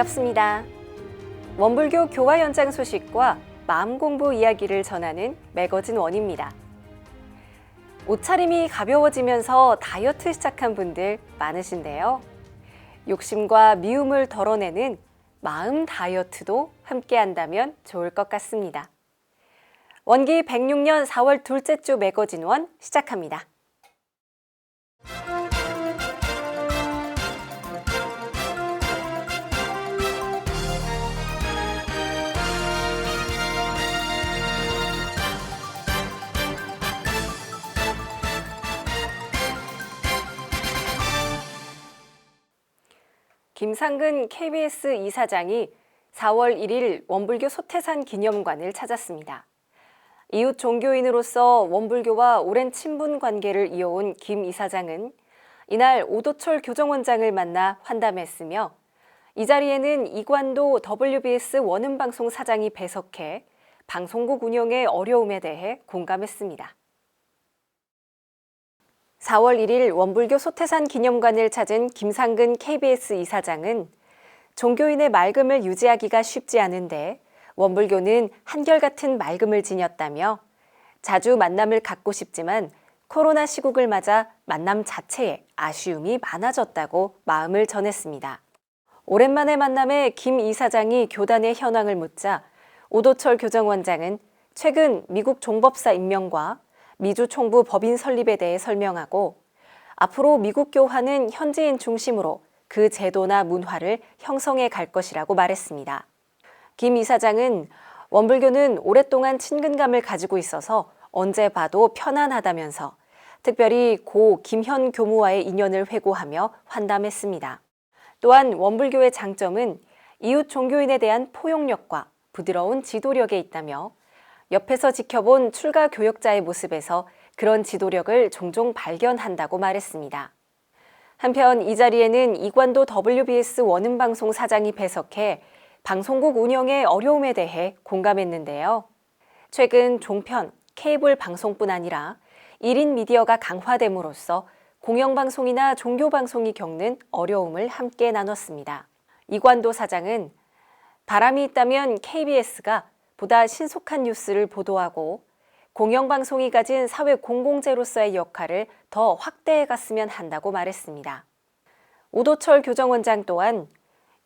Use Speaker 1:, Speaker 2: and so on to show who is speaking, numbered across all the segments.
Speaker 1: 반갑습니다. 원불교 교화 현장 소식과 마음 공부 이야기를 전하는 매거진 원입니다. 옷차림이 가벼워지면서 다이어트 시작한 분들 많으신데요. 욕심과 미움을 덜어내는 마음 다이어트도 함께 한다면 좋을 것 같습니다. 원기 106년 4월 둘째 주 매거진 원 시작합니다. 김상근 KBS 이사장이 4월 1일 원불교 소태산 기념관을 찾았습니다. 이웃 종교인으로서 원불교와 오랜 친분 관계를 이어온 김 이사장은 이날 오도철 교정원장을 만나 환담했으며 이 자리에는 이관도 WBS 원음방송 사장이 배석해 방송국 운영의 어려움에 대해 공감했습니다. 4월 1일 원불교 소태산 기념관을 찾은 김상근 KBS 이사장은 종교인의 맑음을 유지하기가 쉽지 않은데 원불교는 한결같은 맑음을 지녔다며 자주 만남을 갖고 싶지만 코로나 시국을 맞아 만남 자체에 아쉬움이 많아졌다고 마음을 전했습니다. 오랜만에 만남에 김 이사장이 교단의 현황을 묻자 오도철 교정원장은 최근 미국 종법사 임명과 미주 총부 법인 설립에 대해 설명하고 앞으로 미국 교화는 현지인 중심으로 그 제도나 문화를 형성해 갈 것이라고 말했습니다. 김 이사장은 원불교는 오랫동안 친근감을 가지고 있어서 언제 봐도 편안하다면서 특별히 고 김현 교무와의 인연을 회고하며 환담했습니다. 또한 원불교의 장점은 이웃 종교인에 대한 포용력과 부드러운 지도력에 있다며 옆에서 지켜본 출가 교역자의 모습에서 그런 지도력을 종종 발견한다고 말했습니다. 한편 이 자리에는 이관도 WBS 원음방송 사장이 배석해 방송국 운영의 어려움에 대해 공감했는데요. 최근 종편, 케이블 방송뿐 아니라 1인 미디어가 강화됨으로써 공영방송이나 종교방송이 겪는 어려움을 함께 나눴습니다. 이관도 사장은 바람이 있다면 KBS가 보다 신속한 뉴스를 보도하고 공영방송이 가진 사회 공공재로서의 역할을 더 확대해 갔으면 한다고 말했습니다. 오도철 교정원장 또한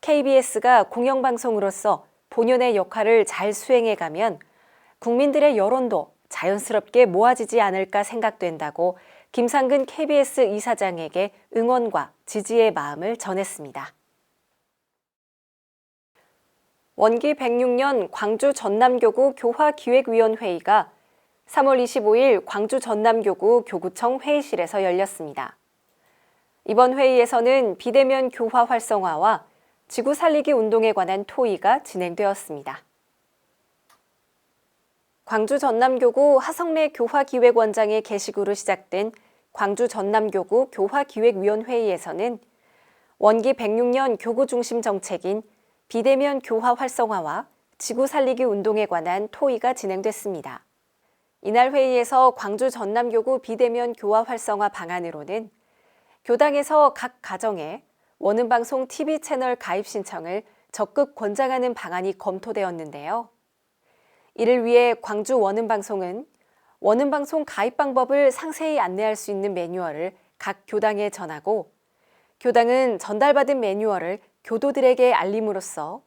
Speaker 1: KBS가 공영방송으로서 본연의 역할을 잘 수행해 가면 국민들의 여론도 자연스럽게 모아지지 않을까 생각된다고 김상근 KBS 이사장에게 응원과 지지의 마음을 전했습니다. 원기 106년 광주 전남교구 교화기획위원회의가 3월 25일 광주 전남교구 교구청 회의실에서 열렸습니다. 이번 회의에서는 비대면 교화 활성화와 지구 살리기 운동에 관한 토의가 진행되었습니다. 광주 전남교구 하성래 교화기획원장의 게시구로 시작된 광주 전남교구 교화기획위원회의에서는 원기 106년 교구 중심 정책인 비대면 교화 활성화와 지구 살리기 운동에 관한 토의가 진행됐습니다. 이날 회의에서 광주 전남교구 비대면 교화 활성화 방안으로는 교당에서 각 가정에 원음방송 TV 채널 가입 신청을 적극 권장하는 방안이 검토되었는데요. 이를 위해 광주 원음방송은 원음방송 가입 방법을 상세히 안내할 수 있는 매뉴얼을 각 교당에 전하고 교당은 전달받은 매뉴얼을 교도들에게 알림으로써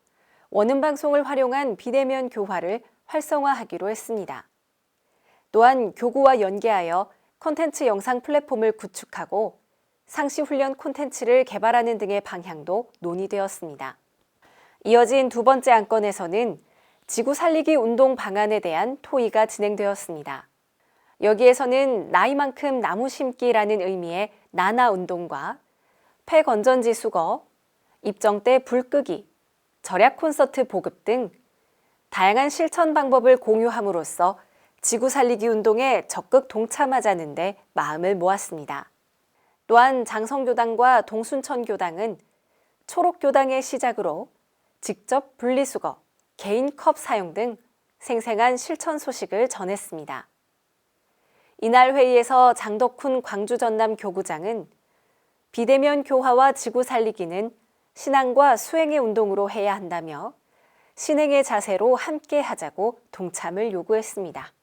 Speaker 1: 원음방송을 활용한 비대면 교화를 활성화하기로 했습니다. 또한 교구와 연계하여 콘텐츠 영상 플랫폼을 구축하고 상시훈련 콘텐츠를 개발하는 등의 방향도 논의되었습니다. 이어진 두 번째 안건에서는 지구 살리기 운동 방안에 대한 토의가 진행되었습니다. 여기에서는 나이만큼 나무 심기라는 의미의 나나 운동과 폐건전지 수거, 입정 때 불 끄기, 절약 콘서트 보급 등 다양한 실천 방법을 공유함으로써 지구 살리기 운동에 적극 동참하자는 데 마음을 모았습니다. 또한 장성교당과 동순천교당은 초록교당의 시작으로 직접 분리수거, 개인 컵 사용 등 생생한 실천 소식을 전했습니다. 이날 회의에서 장덕훈 광주 전남 교구장은 비대면 교화와 지구 살리기는 신앙과 수행의 운동으로 해야 한다며 신행의 자세로 함께 하자고 동참을 요구했습니다.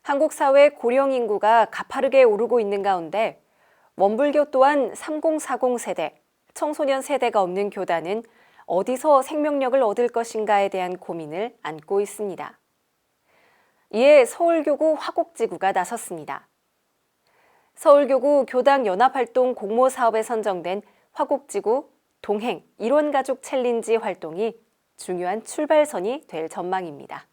Speaker 1: 한국 사회 고령 인구가 가파르게 오르고 있는 가운데 원불교 또한 3040 세대, 청소년 세대가 없는 교단은 어디서 생명력을 얻을 것인가에 대한 고민을 안고 있습니다. 이에 서울교구 화곡지구가 나섰습니다. 서울교구 교당 연합활동 공모 사업에 선정된 화곡지구 동행 일원가족 챌린지 활동이 중요한 출발선이 될 전망입니다.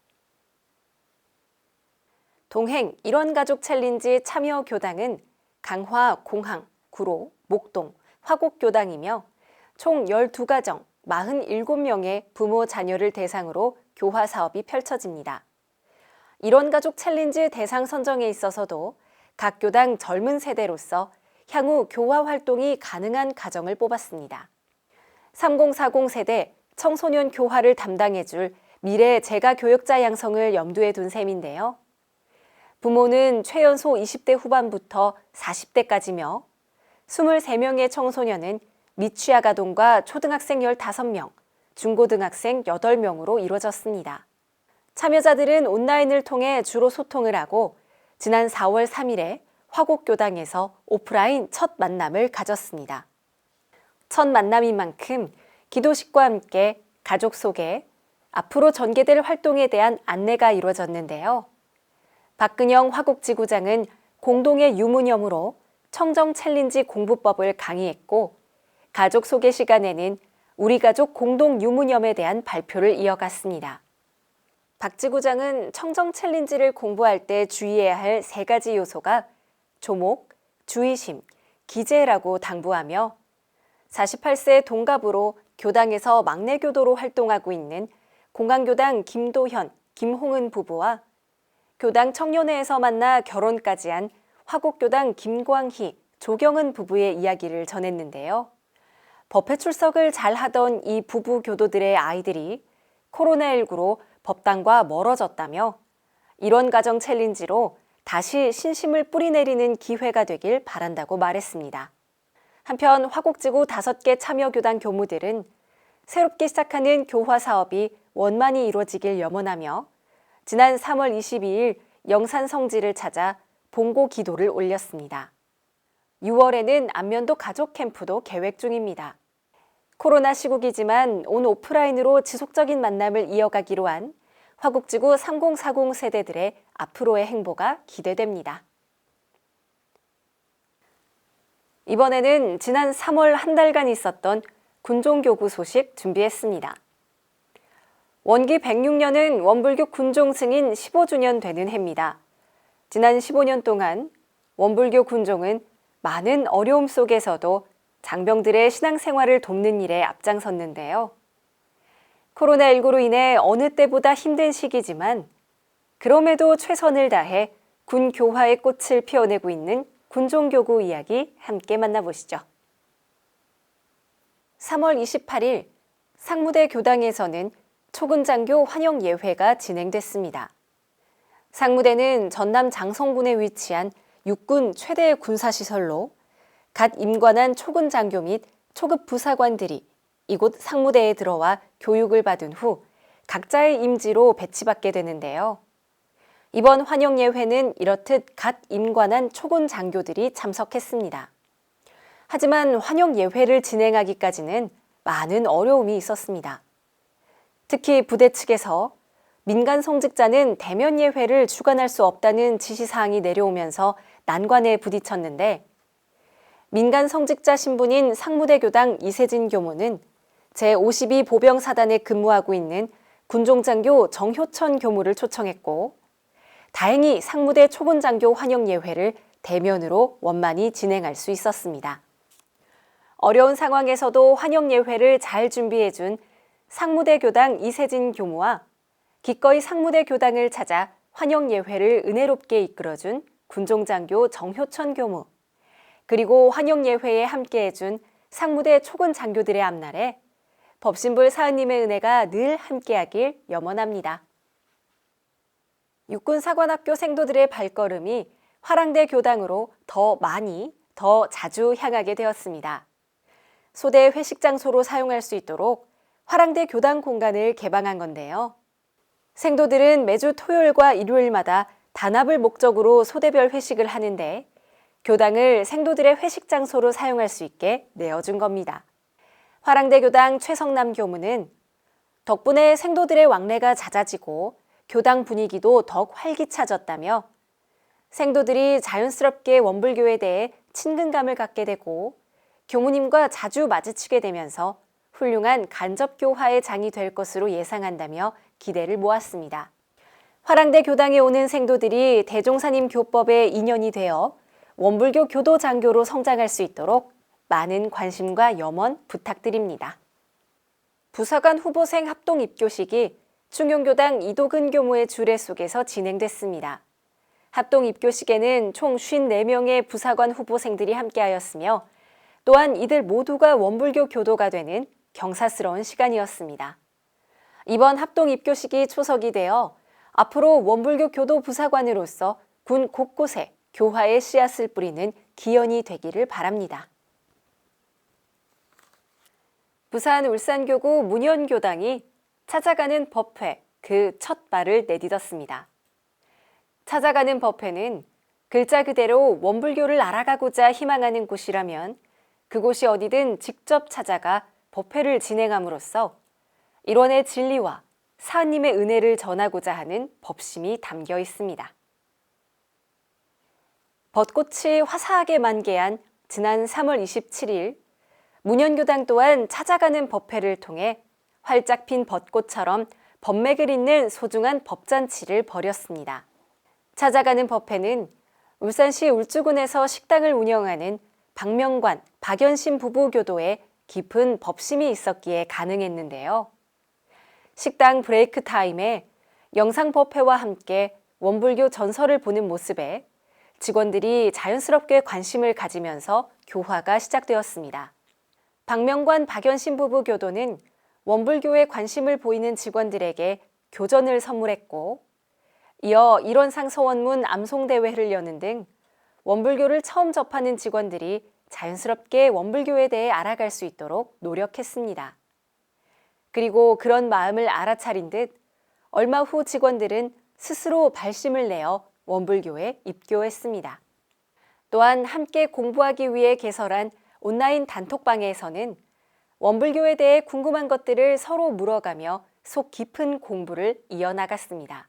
Speaker 1: 동행 일원가족 챌린지 참여 교당은 강화, 공항, 구로, 목동, 화곡교당이며 총 12가정 47명의 부모 자녀를 대상으로 교화 사업이 펼쳐집니다. 일원가족 챌린지 대상 선정에 있어서도 각 교당 젊은 세대로서 향후 교화 활동이 가능한 가정을 뽑았습니다. 3040 세대 청소년 교화를 담당해줄 미래 재가 교역자 양성을 염두에 둔 셈인데요. 부모는 최연소 20대 후반부터 40대까지며 23명의 청소년은 미취학 아동과 초등학생 15명, 중고등학생 8명으로 이루어졌습니다. 참여자들은 온라인을 통해 주로 소통을 하고 지난 4월 3일에 화곡교당에서 오프라인 첫 만남을 가졌습니다. 첫 만남인 만큼 기도식과 함께 가족 소개, 앞으로 전개될 활동에 대한 안내가 이루어졌는데요. 박근영 화곡지구장은 공동의 유무념으로 청정 챌린지 공부법을 강의했고 가족 소개 시간에는 우리 가족 공동 유무념에 대한 발표를 이어갔습니다. 박 지구장은 청정 챌린지를 공부할 때 주의해야 할 3가지 요소가 조목, 주의심, 기재라고 당부하며 48세 동갑으로 교당에서 막내 교도로 활동하고 있는 공강교당 김도현, 김홍은 부부와 교당 청년회에서 만나 결혼까지 한 화곡교당 김광희, 조경은 부부의 이야기를 전했는데요. 법회 출석을 잘 하던 이 부부 교도들의 아이들이 코로나19로 법당과 멀어졌다며 이런 가정 챌린지로 다시 신심을 뿌리내리는 기회가 되길 바란다고 말했습니다. 한편 화곡지구 5개 참여교당 교무들은 새롭게 시작하는 교화 사업이 원만히 이루어지길 염원하며 지난 3월 22일 영산 성지를 찾아 봉고 기도를 올렸습니다. 6월에는 안면도 가족 캠프도 계획 중입니다. 코로나 시국이지만 온 오프라인으로 지속적인 만남을 이어가기로 한 화곡지구 3040 세대들의 앞으로의 행보가 기대됩니다. 이번에는 지난 3월 한 달간 있었던 군종교구 소식 준비했습니다. 원기 106년은 원불교 군종 승인 15주년 되는 해입니다. 지난 15년 동안 원불교 군종은 많은 어려움 속에서도 장병들의 신앙생활을 돕는 일에 앞장섰는데요. 코로나19로 인해 어느 때보다 힘든 시기지만 그럼에도 최선을 다해 군 교화의 꽃을 피워내고 있는 군종교구 이야기 함께 만나보시죠. 3월 28일 상무대 교당에서는 초군장교 환영 예회가 진행됐습니다. 상무대는 전남 장성군에 위치한 육군 최대의 군사시설로 갓 임관한 초군장교 및 초급 부사관들이 이곳 상무대에 들어와 교육을 받은 후 각자의 임지로 배치받게 되는데요. 이번 환영 예회는 이렇듯 갓 임관한 초군 장교들이 참석했습니다. 하지만 환영 예회를 진행하기까지는 많은 어려움이 있었습니다. 특히 부대 측에서 민간 성직자는 대면 예회를 주관할 수 없다는 지시사항이 내려오면서 난관에 부딪혔는데 민간 성직자 신분인 상무대 교당 이세진 교무는 제52 보병사단에 근무하고 있는 군종장교 정효천 교무를 초청했고 다행히 상무대 초군장교 환영 예회를 대면으로 원만히 진행할 수 있었습니다. 어려운 상황에서도 환영 예회를 잘 준비해준 상무대 교당 이세진 교무와 기꺼이 상무대 교당을 찾아 환영 예회를 은혜롭게 이끌어준 군종장교 정효천 교무, 그리고 환영 예회에 함께해준 상무대 초군 장교들의 앞날에 법신불 사은님의 은혜가 늘 함께하길 염원합니다. 육군사관학교 생도들의 발걸음이 화랑대 교당으로 더 많이, 더 자주 향하게 되었습니다. 소대 회식 장소로 사용할 수 있도록 화랑대 교당 공간을 개방한 건데요. 생도들은 매주 토요일과 일요일마다 단합을 목적으로 소대별 회식을 하는데 교당을 생도들의 회식 장소로 사용할 수 있게 내어준 겁니다. 화랑대 교당 최성남 교무는 덕분에 생도들의 왕래가 잦아지고 교당 분위기도 더욱 활기차졌다며 생도들이 자연스럽게 원불교에 대해 친근감을 갖게 되고 교무님과 자주 마주치게 되면서 훌륭한 간접교화의 장이 될 것으로 예상한다며 기대를 모았습니다. 화랑대 교당에 오는 생도들이 대종사님 교법에 인연이 되어 원불교 교도 장교로 성장할 수 있도록 많은 관심과 염원 부탁드립니다. 부사관 후보생 합동 입교식이 충용교당 이도근 교무의 주례 속에서 진행됐습니다. 합동 입교식에는 총 54명의 부사관 후보생들이 함께하였으며 또한 이들 모두가 원불교 교도가 되는 경사스러운 시간이었습니다. 이번 합동 입교식이 초석이 되어 앞으로 원불교 교도 부사관으로서 군 곳곳에 교화의 씨앗을 뿌리는 기원이 되기를 바랍니다. 부산 울산교구 문현교당이 찾아가는 법회 그 첫 발을 내딛었습니다. 찾아가는 법회는 글자 그대로 원불교를 알아가고자 희망하는 곳이라면 그곳이 어디든 직접 찾아가 법회를 진행함으로써 일원의 진리와 사님의 은혜를 전하고자 하는 법심이 담겨 있습니다. 벚꽃이 화사하게 만개한 지난 3월 27일 문현교당 또한 찾아가는 법회를 통해 활짝 핀 벚꽃처럼 법맥을 잇는 소중한 법잔치를 벌였습니다. 찾아가는 법회는 울산시 울주군에서 식당을 운영하는 박명관, 박연신 부부교도에 깊은 법심이 있었기에 가능했는데요. 식당 브레이크 타임에 영상법회와 함께 원불교 전설을 보는 모습에 직원들이 자연스럽게 관심을 가지면서 교화가 시작되었습니다. 박명관, 박연신 부부교도는 원불교에 관심을 보이는 직원들에게 교전을 선물했고 이어 일원상 서원문 암송대회를 여는 등 원불교를 처음 접하는 직원들이 자연스럽게 원불교에 대해 알아갈 수 있도록 노력했습니다. 그리고 그런 마음을 알아차린 듯 얼마 후 직원들은 스스로 발심을 내어 원불교에 입교했습니다. 또한 함께 공부하기 위해 개설한 온라인 단톡방에서는 원불교에 대해 궁금한 것들을 서로 물어가며 속 깊은 공부를 이어나갔습니다.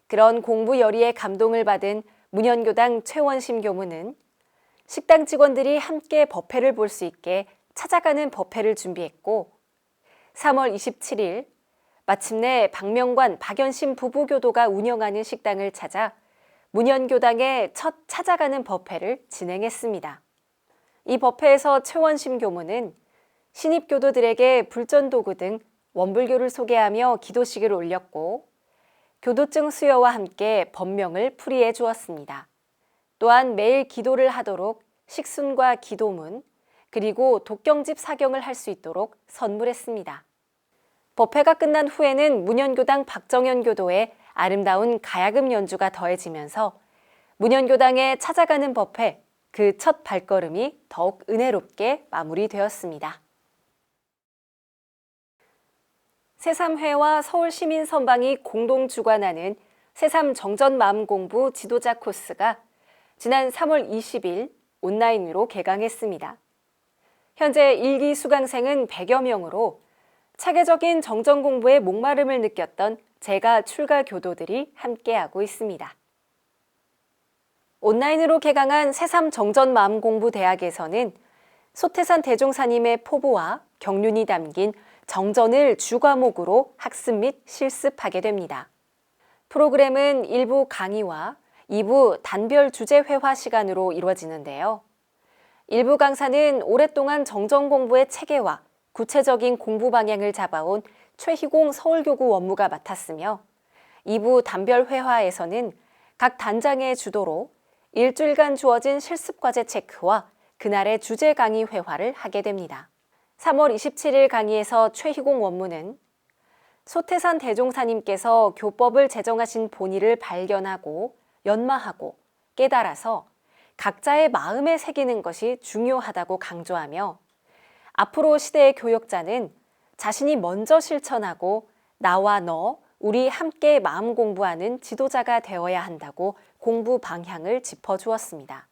Speaker 1: 그런 공부 열의에 감동을 받은 문현교당 최원심 교무는 식당 직원들이 함께 법회를 볼 수 있게 찾아가는 법회를 준비했고 3월 27일 마침내 박명관, 박연심 부부교도가 운영하는 식당을 찾아 문현교당의 첫 찾아가는 법회를 진행했습니다. 이 법회에서 최원심 교무는 신입 교도들에게 불전도구 등 원불교를 소개하며 기도식을 올렸고 교도증 수여와 함께 법명을 풀이해 주었습니다. 또한 매일 기도를 하도록 식순과 기도문 그리고 독경집 사경을 할 수 있도록 선물했습니다. 법회가 끝난 후에는 문현교당 박정현 교도의 아름다운 가야금 연주가 더해지면서 문현교당에 찾아가는 법회 그 첫 발걸음이 더욱 은혜롭게 마무리되었습니다. 새삼회와 서울시민선방이 공동 주관하는 새삼 정전마음공부 지도자 코스가 지난 3월 20일 온라인으로 개강했습니다. 현재 1기 수강생은 100여 명으로 차계적인 정전공부에 목마름을 느꼈던 재가 출가 교도들이 함께하고 있습니다. 온라인으로 개강한 새삼 정전마음공부대학에서는 소태산 대종사님의 포부와 경륜이 담긴 정전을 주과목으로 학습 및 실습하게 됩니다. 프로그램은 1부 강의와 2부 단별 주제회화 시간으로 이루어지는데요. 1부 강사는 오랫동안 정전 공부의 체계와 구체적인 공부 방향을 잡아온 최희공 서울교구 원무가 맡았으며 2부 단별 회화에서는 각 단장의 주도로 일주일간 주어진 실습과제 체크와 그날의 주제 강의 회화를 하게 됩니다. 3월 27일 강의에서 최희공 원무는 소태산 대종사님께서 교법을 제정하신 본의를 발견하고 연마하고 깨달아서 각자의 마음에 새기는 것이 중요하다고 강조하며 앞으로 시대의 교역자는 자신이 먼저 실천하고 나와 너, 우리 함께 마음 공부하는 지도자가 되어야 한다고 공부 방향을 짚어주었습니다.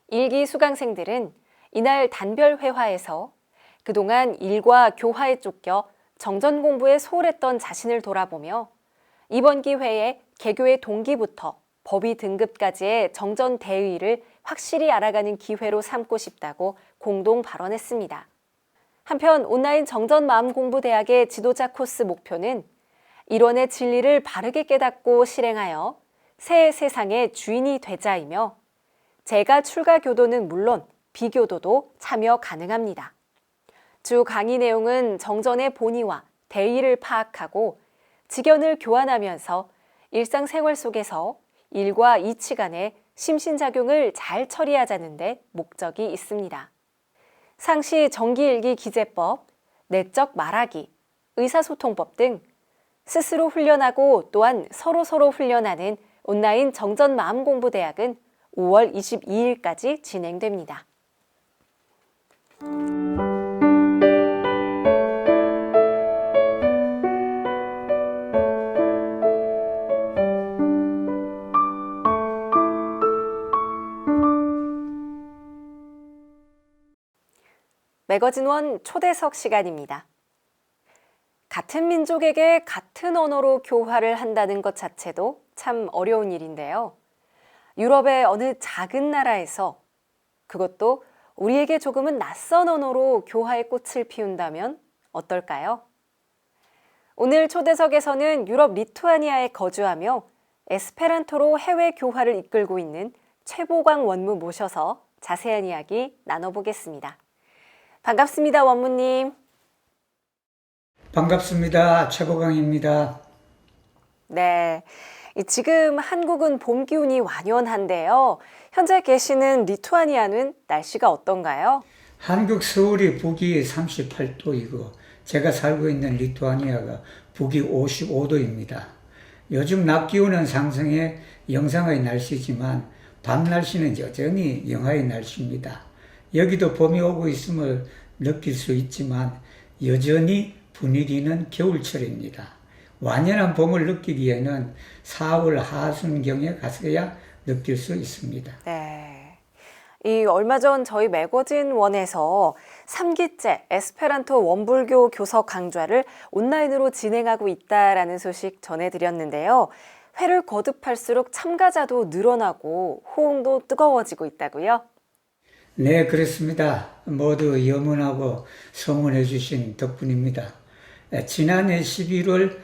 Speaker 1: 일기 수강생들은 이날 단별 회화에서 그동안 일과 교화에 쫓겨 정전 공부에 소홀했던 자신을 돌아보며 이번 기회에 개교의 동기부터 법의 등급까지의 정전 대의를 확실히 알아가는 기회로 삼고 싶다고 공동 발언했습니다. 한편 온라인 정전마음공부대학의 지도자 코스 목표는 일원의 진리를 바르게 깨닫고 실행하여 새 세상의 주인이 되자이며 재가 출가 교도는 물론 비교도도 참여 가능합니다. 주 강의 내용은 정전의 본의와 대의를 파악하고 직연을 교환하면서 일상생활 속에서 일과 이치 간의 심신작용을 잘 처리하자는 데 목적이 있습니다. 상시 정기일기 기재법, 내적 말하기, 의사소통법 등 스스로 훈련하고 또한 서로 훈련하는 온라인 정전마음공부대학은 5월 22일까지 진행됩니다. 매거진원 초대석 시간입니다. 같은 민족에게 같은 언어로 교화를 한다는 것 자체도 참 어려운 일인데요. 유럽의 어느 작은 나라에서 그것도 우리에게 조금은 낯선 언어로 교화의 꽃을 피운다면 어떨까요? 오늘 초대석에서는 유럽 리투아니아에 거주하며 에스페란토로 해외 교화를 이끌고 있는 최보광 원무 모셔서 자세한 이야기 나눠보겠습니다. 반갑습니다, 원무님.
Speaker 2: 반갑습니다. 최보광입니다.
Speaker 1: 네, 지금 한국은 봄 기운이 완연한데요. 현재 계시는 리투아니아는 날씨가 어떤가요?
Speaker 2: 한국 서울이 북위 38도이고 제가 살고 있는 리투아니아가 북위 55도입니다. 요즘 낮 기온은 상승해 영상의 날씨지만 밤 날씨는 여전히 영하의 날씨입니다. 여기도 봄이 오고 있음을 느낄 수 있지만 여전히 분위기는 겨울철입니다. 완연한 봄을 느끼기에는 4월 하순경에 가서야 느낄 수 있습니다.
Speaker 1: 네. 얼마 전 저희 매거진 원에서 3기째 에스페란토 원불교 교서 강좌를 온라인으로 진행하고 있다라는 소식 전해드렸는데요. 회를 거듭할수록 참가자도 늘어나고 호응도 뜨거워지고 있다고요?
Speaker 2: 네, 그렇습니다. 모두 염원하고 성원해 주신 덕분입니다. 지난해 11월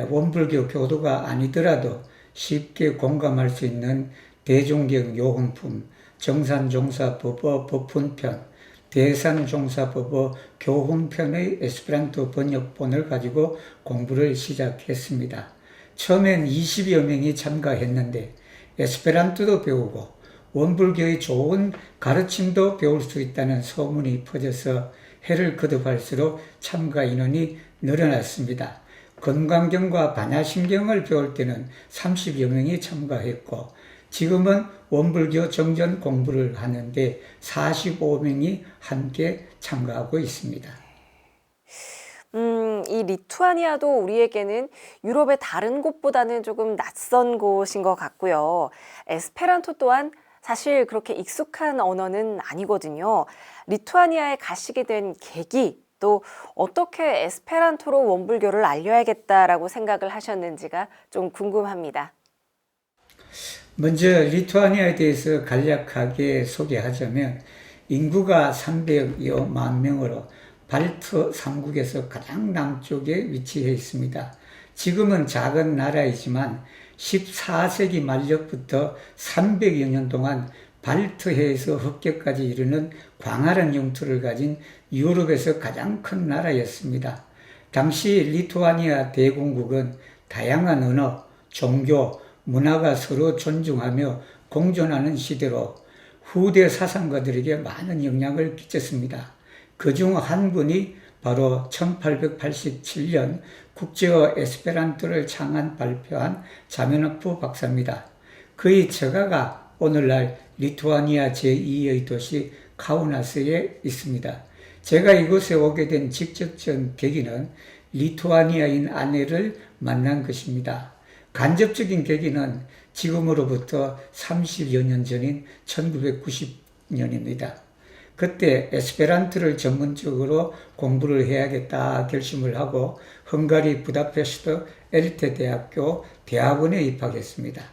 Speaker 2: 원불교 교도가 아니더라도 쉽게 공감할 수 있는 대종경 요훈품, 정산종사법어 법훈편, 대산종사법어 교훈편의 에스페란토 번역본을 가지고 공부를 시작했습니다. 처음엔 20여 명이 참가했는데 에스페란토도 배우고 원불교의 좋은 가르침도 배울 수 있다는 소문이 퍼져서 해를 거듭할수록 참가 인원이 늘어났습니다. 건강경과 반야심경을 배울 때는 30여 명이 참가했고 지금은 원불교 정전 공부를 하는데 45명이 함께 참가하고 있습니다.
Speaker 1: 이 리투아니아도 우리에게는 유럽의 다른 곳보다는 조금 낯선 곳인 것 같고요. 에스페란토 또한 사실 그렇게 익숙한 언어는 아니거든요. 리투아니아에 가시게 된 계기, 또 어떻게 에스페란토로 원불교를 알려야겠다라고 생각을 하셨는지가 좀 궁금합니다.
Speaker 2: 먼저 리투아니아에 대해서 간략하게 소개하자면 인구가 300여만 명으로 발트 3국에서 가장 남쪽에 위치해 있습니다. 지금은 작은 나라이지만 14세기 말력부터 300여 년 동안 발트해에서 흑계까지 이르는 광활한 영토를 가진 유럽에서 가장 큰 나라였습니다. 당시 리투아니아 대공국은 다양한 언어, 종교, 문화가 서로 존중하며 공존하는 시대로 후대 사상가들에게 많은 영향을 끼쳤습니다. 그중 한 분이 바로 1887년 국제어 에스페란토를 창안 발표한 자메노프 박사입니다. 그의 저가가 오늘날 리투아니아 제2의 도시 카우나스에 있습니다. 제가 이곳에 오게 된 직접적 계기는 리투아니아인 아내를 만난 것입니다. 간접적인 계기는 지금으로부터 30여 년 전인 1990년입니다. 그때 에스페란토를 전문적으로 공부를 해야겠다 결심을 하고 헝가리 부다페스트 엘테 대학교 대학원에 입학했습니다.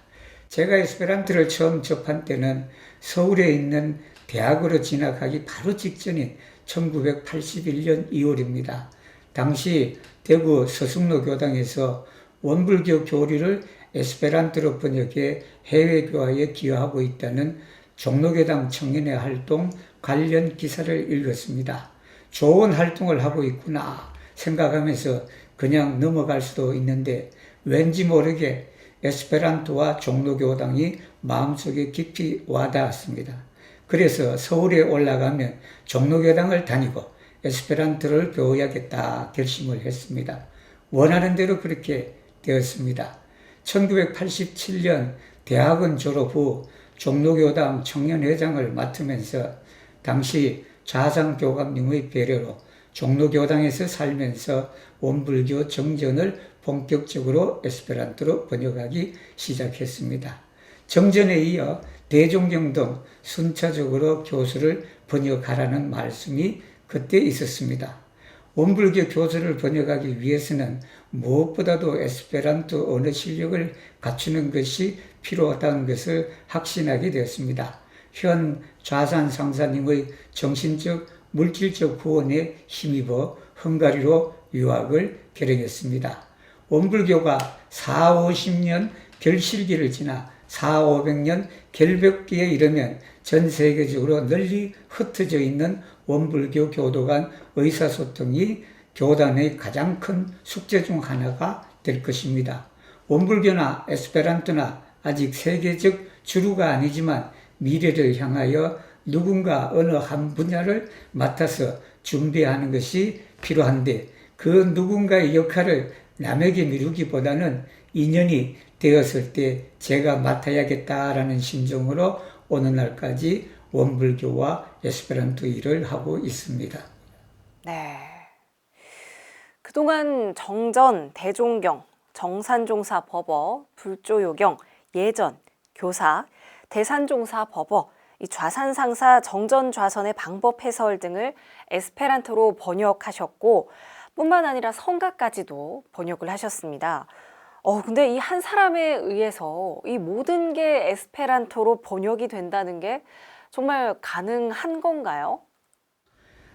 Speaker 2: 제가 에스페란토를 처음 접한 때는 서울에 있는 대학으로 진학하기 바로 직전인 1981년 2월입니다. 당시 대구 서승로 교당에서 원불교 교리를 에스페란토로 번역해 해외 교화에 기여하고 있다는 종로교당 청년의 활동 관련 기사를 읽었습니다. 좋은 활동을 하고 있구나 생각하면서 그냥 넘어갈 수도 있는데 왠지 모르게 에스페란토와 종로교당이 마음속에 깊이 와닿았습니다. 그래서 서울에 올라가면 종로교당을 다니고 에스페란토를 배워야겠다 결심을 했습니다. 원하는 대로 그렇게 되었습니다. 1987년 대학원 졸업 후 종로교당 청년회장을 맡으면서 당시 좌상교감님의 배려로 종로교당에서 살면서 원불교 정전을 본격적으로 에스페란토로 번역하기 시작했습니다. 정전에 이어 대종경 등 순차적으로 교수를 번역하라는 말씀이 그때 있었습니다. 원불교 교수를 번역하기 위해서는 무엇보다도 에스페란토 언어 실력을 갖추는 것이 필요하다는 것을 확신하게 되었습니다. 현 좌산 상사님의 정신적, 물질적 후원에 힘입어 헝가리로 유학을 결행했습니다. 원불교가 4~50년 결실기를 지나 400~500년 결벽기에 이르면 전 세계적으로 널리 흩어져 있는 원불교 교도 간 의사소통이 교단의 가장 큰 숙제 중 하나가 될 것입니다. 원불교나 에스페란토나 아직 세계적 주류가 아니지만 미래를 향하여 누군가 어느 한 분야를 맡아서 준비하는 것이 필요한데 그 누군가의 역할을 남에게 미루기보다는 인연이 되었을 때 제가 맡아야겠다라는 심정으로 오늘날까지 원불교와 에스페란토 일을 하고 있습니다.
Speaker 1: 네. 그동안 정전, 대종경, 정산종사 법어, 불조요경, 예전, 교사, 대산종사 법어, 이 좌산상사 정전좌선의 방법 해설 등을 에스페란토로 번역하셨고 뿐만 아니라 성가까지도 번역을 하셨습니다. 근데 이 한 사람에 의해서 이 모든 게 에스페란토로 번역이 된다는 게 정말 가능한 건가요?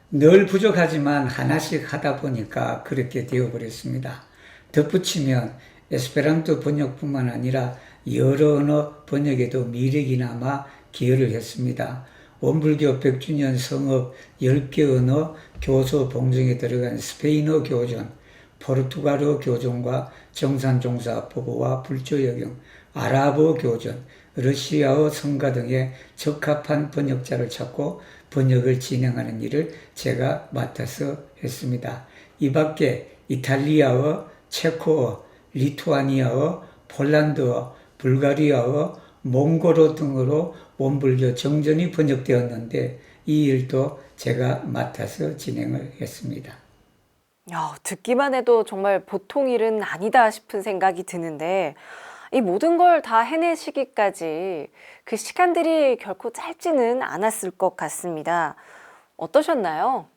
Speaker 2: 늘 부족하지만 하나씩 하다 보니까 그렇게 되어버렸습니다. 덧붙이면 에스페란토 번역뿐만 아니라 여러 언어 번역에도 미력이 남아 기여를 했습니다. 원불교 100주년 성업 10개 언어 교소 봉정에 들어간 스페인어 교전, 포르투갈어 교전과 정산종사 법어와 불조여경, 아랍어 교전, 러시아어 성가 등의 적합한 번역자를 찾고 번역을 진행하는 일을 제가 맡아서 했습니다. 이 밖에 이탈리아어, 체코어, 리투아니아어, 폴란드어, 불가리아어, 몽골어 등으로 원불교 정전이 번역되었는데 이 일도 제가 맡아서 진행을 했습니다.
Speaker 1: 듣기만 해도 정말 보통 일은 아니다 싶은 생각이 드는데 이 모든 걸 다 해내시기까지 그 시간들이 결코 짧지는 않았을 것 같습니다. 어떠셨나요?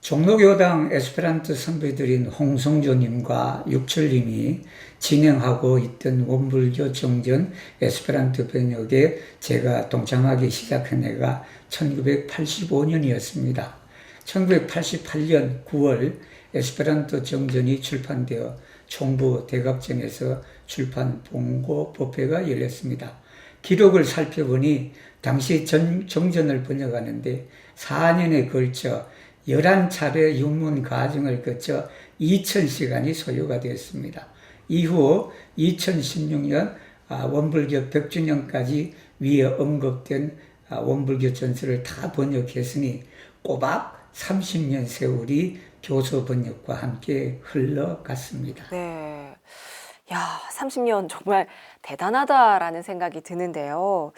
Speaker 2: 종로교당 에스페란토 선배들인 홍성조님과 육철님이 진행하고 있던 원불교 정전 에스페란토 번역에 제가 동참하기 시작한 해가 1985년이었습니다. 1988년 9월 에스페란토 정전이 출판되어 총부 대각전에서 출판 본고 법회가 열렸습니다. 기록을 살펴보니 당시 정전을 번역하는데 4년에 걸쳐 11차례 육문 과정을 거쳐 2000시간이 소요가 되었습니다. 이후 2016년 원불교 100주년까지 위에 언급된 원불교 전서를 다 번역했으니 꼬박 30년 세월이 교서 번역과 함께 흘러갔습니다.
Speaker 1: 네. 30년 정말 대단하다라는 생각이 드는데요.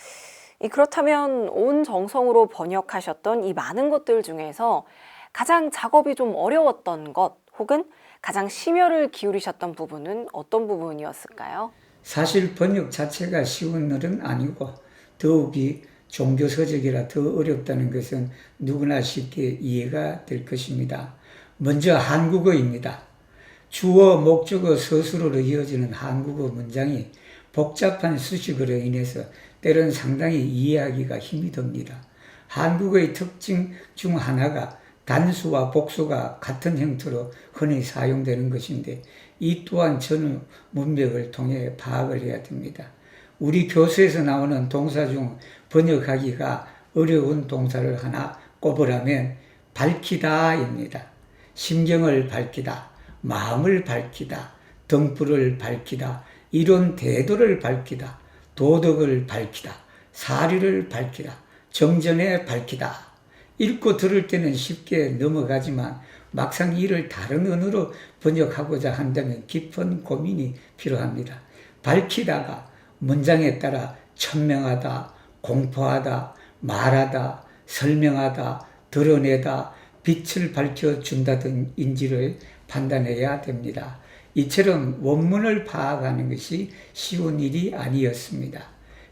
Speaker 1: 그렇다면 온 정성으로 번역하셨던 이 많은 것들 중에서 가장 작업이 좀 어려웠던 것 혹은 가장 심혈을 기울이셨던 부분은 어떤 부분이었을까요?
Speaker 2: 사실 번역 자체가 쉬운 일은 아니고 더욱이 종교 서적이라 더 어렵다는 것은 누구나 쉽게 이해가 될 것입니다. 먼저 한국어입니다. 주어, 목적어, 서술어로 이어지는 한국어 문장이 복잡한 수식어로 인해서 때론 상당히 이해하기가 힘이 듭니다. 한국어의 특징 중 하나가 단수와 복수가 같은 형태로 흔히 사용되는 것인데 이 또한 전후 문맥을 통해 파악을 해야 됩니다. 우리 교수에서 나오는 동사 중 번역하기가 어려운 동사를 하나 꼽으라면 밝히다입니다. 심경을 밝히다, 마음을 밝히다, 등불을 밝히다, 이런 태도를 밝히다, 도덕을 밝히다, 사리를 밝히다, 정전에 밝히다. 읽고 들을 때는 쉽게 넘어가지만 막상 이를 다른 언어로 번역하고자 한다면 깊은 고민이 필요합니다. 밝히다가 문장에 따라 천명하다, 공포하다, 말하다, 설명하다, 드러내다, 빛을 밝혀준다 등 인지를 판단해야 됩니다. 이처럼 원문을 파악하는 것이 쉬운 일이 아니었습니다.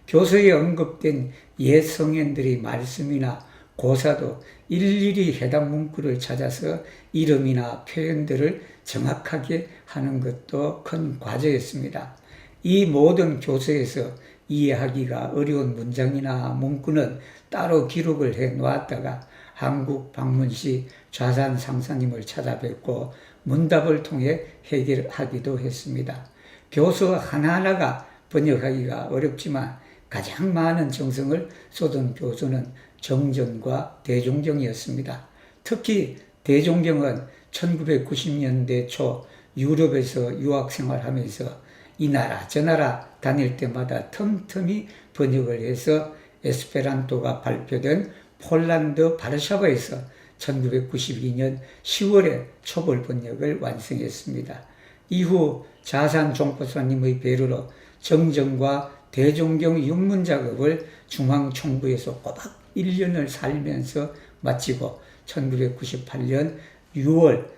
Speaker 2: 교서에 언급된 옛 성현들의 말씀이나 고사도 일일이 해당 문구를 찾아서 이름이나 표현들을 정확하게 하는 것도 큰 과제였습니다. 이 모든 교서에서 이해하기가 어려운 문장이나 문구는 따로 기록을 해 놓았다가 한국 방문 시 좌산 상사님을 찾아뵙고 문답을 통해 해결하기도 했습니다. 교서 하나하나가 번역하기가 어렵지만 가장 많은 정성을 쏟은 교서는 정전과 대종경이었습니다. 특히 대종경은 1990년대 초 유럽에서 유학 생활하면서 이 나라 저 나라 다닐 때마다 틈틈이 번역을 해서 에스페란토가 발표된 폴란드 바르샤바에서 1992년 10월에 초벌 번역을 완성했습니다. 이후 자산 종포사님의 배려로 정전과 대종경 윤문 작업을 중앙총부에서 꼬박 1년을 살면서 마치고 1998년 6월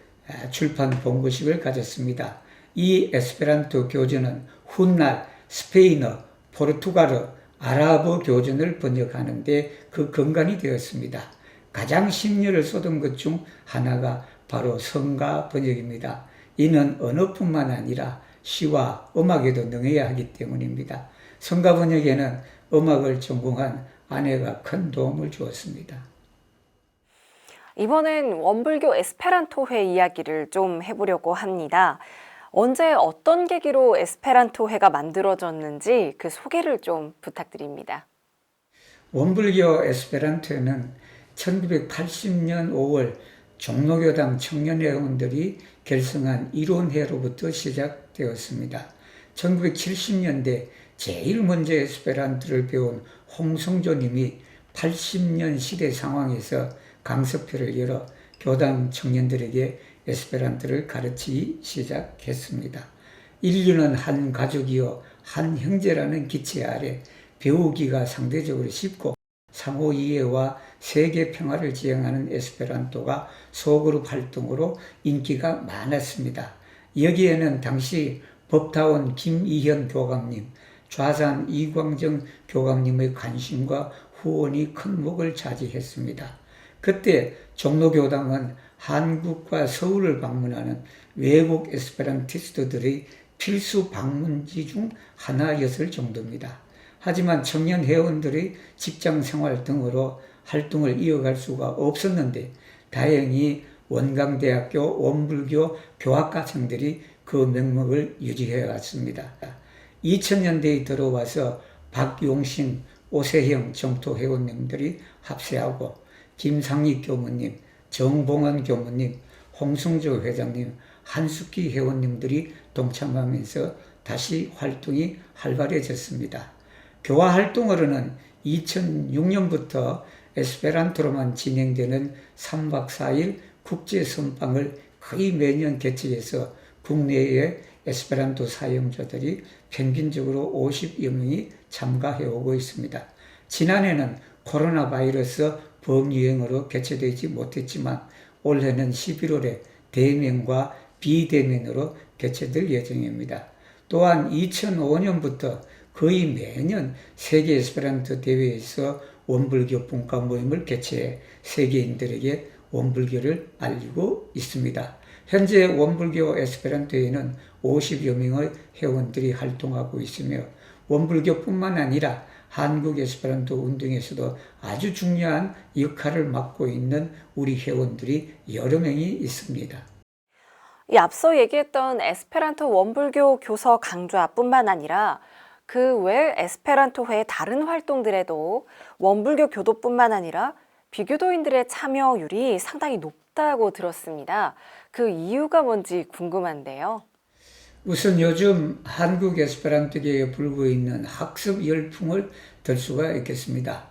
Speaker 2: 출판 본고식을 가졌습니다. 이 에스페란토 교전은 훗날 스페인어, 포르투갈어, 아랍어 교전을 번역하는 데 그 근간이 되었습니다. 가장 심려를 쏟은 것 중 하나가 바로 성가 번역입니다. 이는 언어뿐만 아니라 시와 음악에도 능해야 하기 때문입니다. 성가 번역에는 음악을 전공한 아내가 큰 도움을 주었습니다.
Speaker 1: 이번엔 원불교 에스페란토회 이야기를 좀 해보려고 합니다. 언제 어떤 계기로 에스페란토회가 만들어졌는지 그 소개를 좀 부탁드립니다.
Speaker 2: 원불교 에스페란토회는 1980년 5월 종로교당 청년회원들이 결성한 이론회로부터 시작되었습니다. 1970년대 제일 먼저 에스페란토를 배운 홍성조님이 80년 시대 상황에서 강습회를 열어 교당 청년들에게 에스페란토를 가르치기 시작했습니다. 인류는 한 가족이요 한 형제라는 기체 아래 배우기가 상대적으로 쉽고 상호 이해와 세계 평화를 지향하는 에스페란토가 소그룹 활동으로 인기가 많았습니다. 여기에는 당시 법타원 김이현 교감님, 좌산 이광정 교감님의 관심과 후원이 큰 목을 차지했습니다. 그때 종로교당은 한국과 서울을 방문하는 외국 에스페란티스트들의 필수 방문지 중 하나였을 정도입니다. 하지만 청년 회원들의 직장 생활 등으로 활동을 이어갈 수가 없었는데 다행히 원광대학교 원불교 교학과생들이 그 명목을 유지해 왔습니다. 2000년대에 들어와서 박용신, 오세형 정토 회원님들이 합세하고 김상익 교무님, 정봉원 교무님, 홍승조 회장님, 한숙기 회원님들이 동참하면서 다시 활동이 활발해졌습니다. 교화 활동으로는 2006년부터 에스페란토로만 진행되는 3박 4일 국제 선방을 거의 매년 개최해서 국내의 에스페란토 사용자들이 평균적으로 50여 명이 참가해 오고 있습니다. 지난해는 코로나 바이러스 범유행으로 개최되지 못했지만 올해는 11월에 대면과 비대면으로 개최될 예정입니다. 또한 2005년부터 거의 매년 세계 에스페란토 대회에서 원불교 분과 모임을 개최해 세계인들에게 원불교를 알리고 있습니다. 현재 원불교 에스페란토에는 50여 명의 회원들이 활동하고 있으며 원불교뿐만 아니라 한국 에스페란토 운동에서도 아주 중요한 역할을 맡고 있는 우리 회원들이 여러 명이 있습니다.
Speaker 1: 이 앞서 얘기했던 에스페란토 원불교 교서 강좌뿐만 아니라 그 외 에스페란토 외의 다른 활동들에도 원불교 교도뿐만 아니라 비교도인들의 참여율이 상당히 높다고 들었습니다. 그 이유가 뭔지 궁금한데요.
Speaker 2: 우선 요즘 한국 에스페란토계에 불고 있는 학습 열풍을 들 수가 있겠습니다.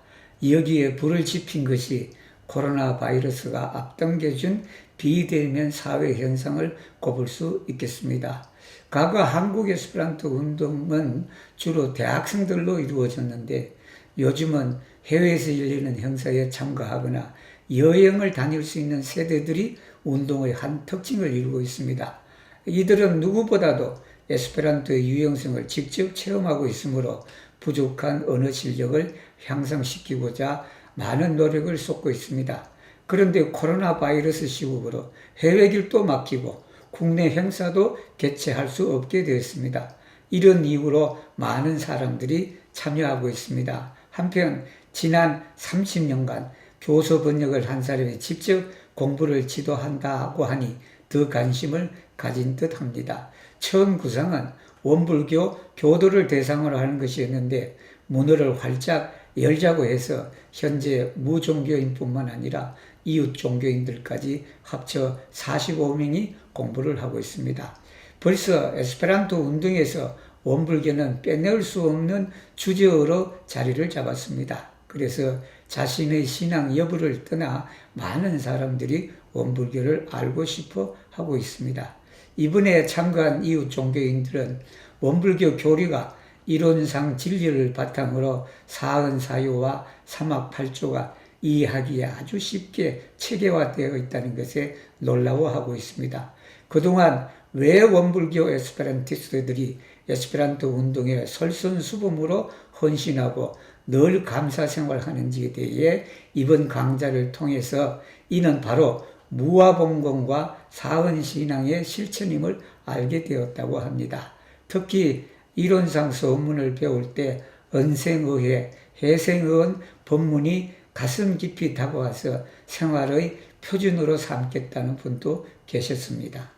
Speaker 2: 여기에 불을 지핀 것이 코로나 바이러스가 앞당겨준 비대면 사회 현상을 꼽을 수 있겠습니다. 과거 한국 에스페란토 운동은 주로 대학생들로 이루어졌는데 요즘은 해외에서 열리는 행사에 참가하거나 여행을 다닐 수 있는 세대들이 운동의 한 특징을 이루고 있습니다. 이들은 누구보다도 에스페란토의 유용성을 직접 체험하고 있으므로 부족한 언어 실력을 향상시키고자 많은 노력을 쏟고 있습니다. 그런데 코로나 바이러스 시국으로 해외 길도 막히고 국내 행사도 개최할 수 없게 되었습니다. 이런 이유로 많은 사람들이 참여하고 있습니다. 한편 지난 30년간 교서 번역을 한 사람이 직접 공부를 지도한다고 하니 더 관심을 가진 듯 합니다. 처음 구상은 원불교 교도를 대상으로 하는 것이었는데 문호를 활짝 열자고 해서 현재 무종교인뿐만 아니라 이웃 종교인들까지 합쳐 45명이 공부를 하고 있습니다. 벌써 에스페란토 운동에서 원불교는 빼놓을 수 없는 주제어로 자리를 잡았습니다. 그래서 자신의 신앙 여부를 떠나 많은 사람들이 원불교를 알고 싶어 하고 있습니다. 이번에 참가한 이웃 종교인들은 원불교 교리가 이론상 진리를 바탕으로 사은사요와 삼학팔조가 이해하기에 아주 쉽게 체계화되어 있다는 것에 놀라워하고 있습니다. 그동안 왜 원불교 에스페란티스트들이 에스페란토 운동에 설선수범으로 헌신하고 늘 감사생활하는지에 대해 이번 강좌를 통해서 이는 바로 무아봉건과 사은신앙의 실천임을 알게 되었다고 합니다. 특히 이론상 서문을 배울 때 언생의회, 해생의원 법문이 가슴 깊이 다가와서 생활의 표준으로 삼겠다는 분도 계셨습니다.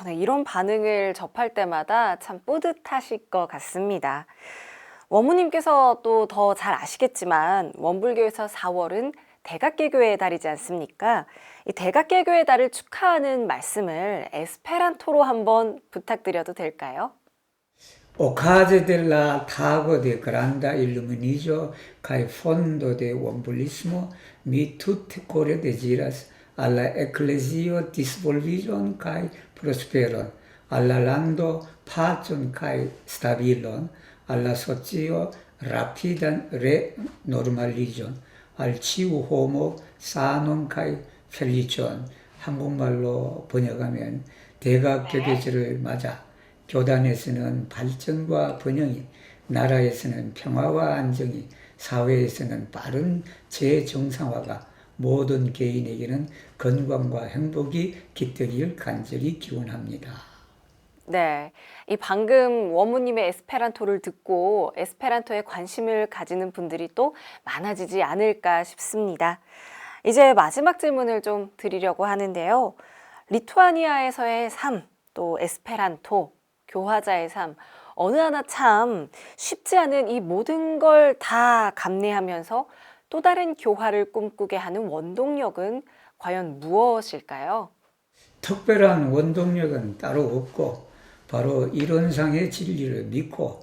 Speaker 1: 네, 이런 반응을 접할 때마다 참 뿌듯하실 것 같습니다. 원무님께서 또 더 잘 아시겠지만 원불교에서 4월은 대각개교의 달이지 않습니까? 이 대각개교의 달을 축하하는 말씀을 에스페란토로 한번 부탁드려도 될까요?
Speaker 2: Occade della tago de granda illuminigio cae fondo de wombulismo mi tutte core desiras alla ecclesio disvolvigion cae prosperon, alla lando pacem cae stabilon, alla socio rapidan renormaligion, al ciu homo sanon cae felicion. 한국말로 번역하면 대각개교절을 맞아 교단에서는 발전과 번영이, 나라에서는 평화와 안정이, 사회에서는 빠른 재정상화가, 모든 개인에게는 건강과 행복이 깃들길 간절히 기원합니다.
Speaker 1: 네, 이 방금 원무님의 에스페란토를 듣고 에스페란토에 관심을 가지는 분들이 또 많아지지 않을까 싶습니다. 이제 마지막 질문을 좀 드리려고 하는데요. 리투아니아에서의 삶, 또 에스페란토, 교화자의 삶, 어느 하나 참 쉽지 않은 이 모든 걸 다 감내하면서 또 다른 교화를 꿈꾸게 하는 원동력은 과연 무엇일까요?
Speaker 2: 특별한 원동력은 따로 없고 바로 이론상의 진리를 믿고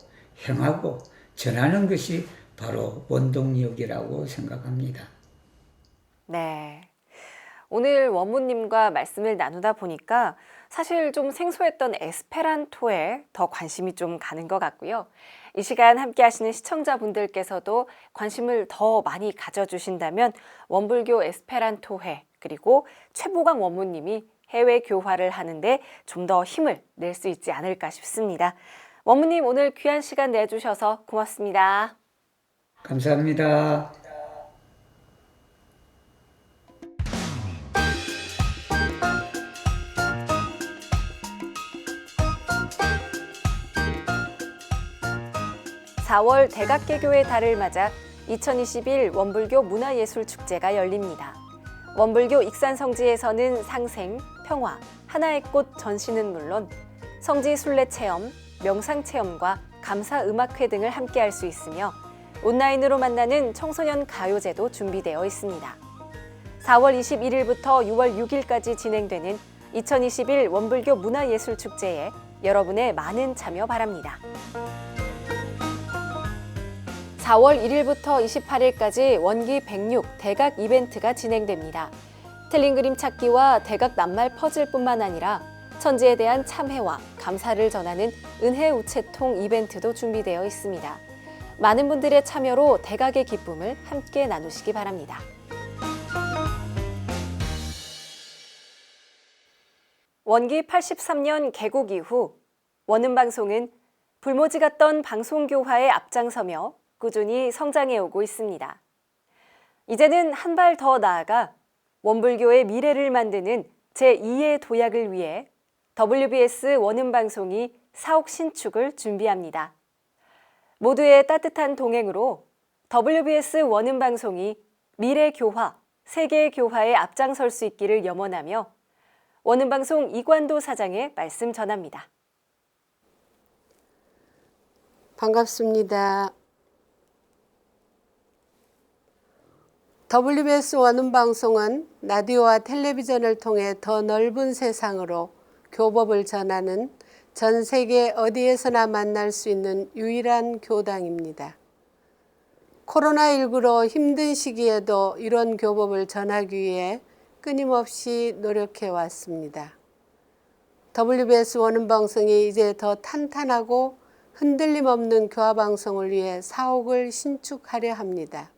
Speaker 2: 행하고 전하는 것이 바로 원동력이라고 생각합니다.
Speaker 1: 네. 오늘 원무님과 말씀을 나누다 보니까 사실 좀 생소했던 에스페란토에 더 관심이 좀 가는 것 같고요. 이 시간 함께 하시는 시청자분들께서도 관심을 더 많이 가져주신다면 원불교 에스페란토회 그리고 최보강 원무님이 해외 교화를 하는데 좀 더 힘을 낼 수 있지 않을까 싶습니다. 원무님 오늘 귀한 시간 내주셔서 고맙습니다.
Speaker 2: 감사합니다.
Speaker 1: (4월) 대각개교의 달을 맞아 2021 원불교 문화예술축제가 열립니다. 원불교 익산성지에서는 상생, 평화, 하나의 꽃 전시는 물론 성지 순례체험, 명상체험과 감사음악회 등을 함께할 수 있으며 온라인으로 만나는 청소년 가요제도 준비되어 있습니다. 4월 21일부터 6월 6일까지 진행되는 2021 원불교 문화예술축제에 여러분의 많은 참여 바랍니다. 4월 1일부터 28일까지 원기 106 대각 이벤트가 진행됩니다. 틀린 그림 찾기와 대각 낱말 퍼즐뿐만 아니라 천지에 대한 참회와 감사를 전하는 은혜 우체통 이벤트도 준비되어 있습니다. 많은 분들의 참여로 대각의 기쁨을 함께 나누시기 바랍니다. 원기 83년 개국 이후 원음방송은 불모지 같던 방송교화에 앞장서며 꾸준히 성장해 오고 있습니다. 이제는 한 발 더 나아가 원불교의 미래를 만드는 제2의 도약을 위해 WBS 원음방송이 사옥 신축을 준비합니다. 모두의 따뜻한 동행으로 WBS 원음방송이 미래 교화, 세계 교화에 앞장설 수 있기를 염원하며 원음방송 이관도 사장의 말씀 전합니다.
Speaker 3: 반갑습니다. WBS 원음방송은 라디오와 텔레비전을 통해 더 넓은 세상으로 교법을 전하는 전 세계 어디에서나 만날 수 있는 유일한 교당입니다. 코로나19로 힘든 시기에도 이런 교법을 전하기 위해 끊임없이 노력해 왔습니다. WBS 원음방송이 이제 더 탄탄하고 흔들림 없는 교화방송을 위해 사옥을 신축하려 합니다.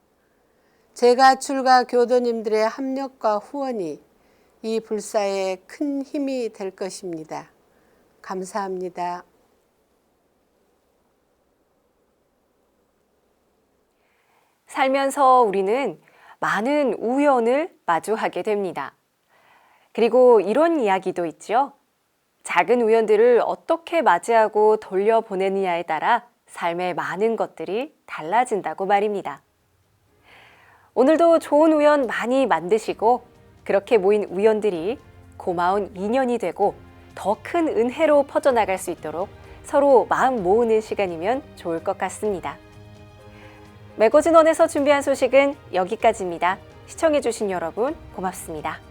Speaker 3: 제가 출가 교도님들의 합력과 후원이 이 불사에 큰 힘이 될 것입니다. 감사합니다.
Speaker 1: 살면서 우리는 많은 우연을 마주하게 됩니다. 그리고 이런 이야기도 있죠. 작은 우연들을 어떻게 맞이하고 돌려보내느냐에 따라 삶의 많은 것들이 달라진다고 말입니다. 오늘도 좋은 우연 많이 만드시고 그렇게 모인 우연들이 고마운 인연이 되고 더 큰 은혜로 퍼져나갈 수 있도록 서로 마음 모으는 시간이면 좋을 것 같습니다. 매거진원에서 준비한 소식은 여기까지입니다. 시청해주신 여러분 고맙습니다.